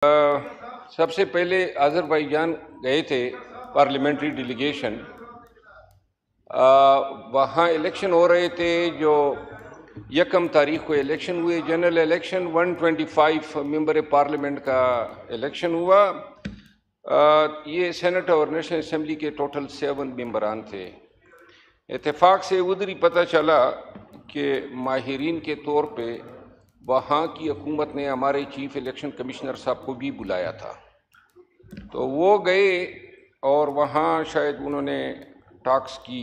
سب سے پہلے آذربائیجان گئے تھے پارلیمنٹری ڈیلیگیشن. وہاں الیکشن ہو رہے تھے. جو 1 تاریخ کو الیکشن ہوئے, جنرل الیکشن. 125 ممبر پارلیمنٹ کا الیکشن ہوا. یہ سینٹ اور نیشنل اسمبلی کے ٹوٹل 7 ممبران تھے. اتفاق سے ادھر ہی پتہ چلا کہ ماہرین کے طور پہ وہاں کی حکومت نے ہمارے چیف الیکشن کمشنر صاحب کو بھی بلایا تھا. تو وہ گئے اور وہاں شاید انہوں نے ٹاکس کی.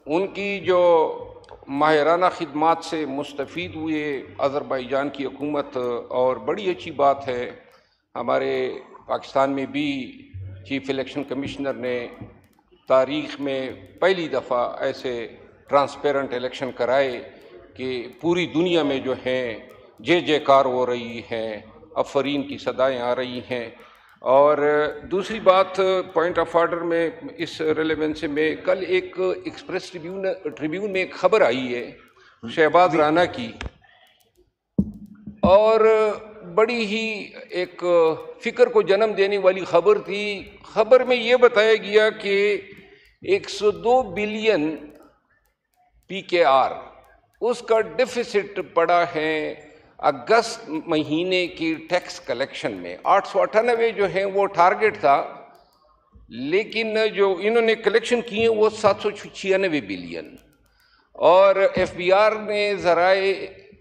ان کی جو ماہرانہ خدمات سے مستفید ہوئے آذربائیجان کی حکومت. اور بڑی اچھی بات ہے, ہمارے پاکستان میں بھی چیف الیکشن کمشنر نے تاریخ میں پہلی دفعہ ایسے ٹرانسپیرنٹ الیکشن کرائے کہ پوری دنیا میں جو ہیں جے جے کار ہو رہی ہیں, افرین کی صدائیں آ رہی ہیں. اور دوسری بات, پوائنٹ آف آرڈر میں اس ریلیونس میں کل ایک ایکسپریس ٹریبیون میں ایک خبر آئی ہے شہباز رانا کی, اور بڑی ہی ایک فکر کو جنم دینے والی خبر تھی. خبر میں یہ بتایا گیا کہ 102 بلین PKR اس کا ڈیفیسٹ پڑا ہے اگست مہینے کی ٹیکس کلیکشن میں. 898 جو ہیں وہ ٹارگٹ تھا, لیکن جو انہوں نے کلیکشن کی ہیں وہ 796 بلین. اور FBR نے ذرائع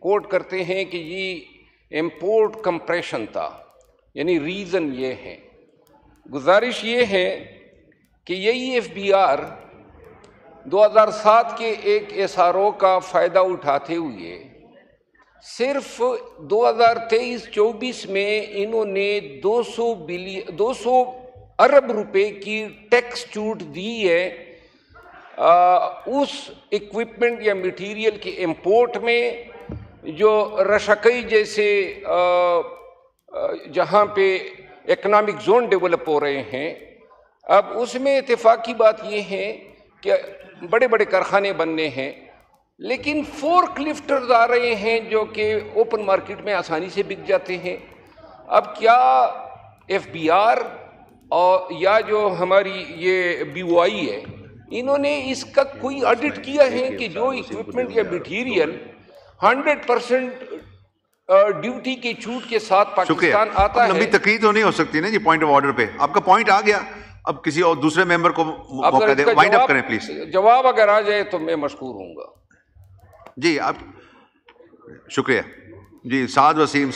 کوٹ کرتے ہیں کہ یہ امپورٹ کمپریشن تھا. یعنی ریزن یہ ہے, گزارش یہ ہے کہ یہی FBR 2007 کے ایک SRO کا فائدہ اٹھاتے ہوئے صرف 2023-24 میں انہوں نے 200 ارب روپے کی ٹیکس چھوٹ دی ہے اس ایکوپمنٹ یا میٹیریل کے امپورٹ میں, جو رشکئی جیسے جہاں پہ اکنامک زون ڈیولپ ہو رہے ہیں. اب اس میں اتفاقی بات یہ ہے کہ بڑے بڑے کارخانے بننے ہیں, لیکن فورک لفٹرز آ رہے ہیں جو کہ اوپن مارکیٹ میں آسانی سے بک جاتے ہیں. اب کیا FBR اور یا جو ہماری یہ BOI ہے, انہوں نے اس کا کوئی آڈٹ کیا ہے کہ جو ایکوپمنٹ یا مٹیریل 100% ڈیوٹی کی چھوٹ کے ساتھ پاکستان آتا ہے. لمبی تقریر تو نہیں ہو سکتی نا جی پوائنٹ آف آرڈر پہ. آپ کا پوائنٹ آ گیا, اب کسی اور دوسرے ممبر کو موقع دیں, وائنڈ اپ کریں پلیز. جواب اگر آ جائے تو میں مشکور ہوں گا. جی آپ شکریہ. جی سعد وسیم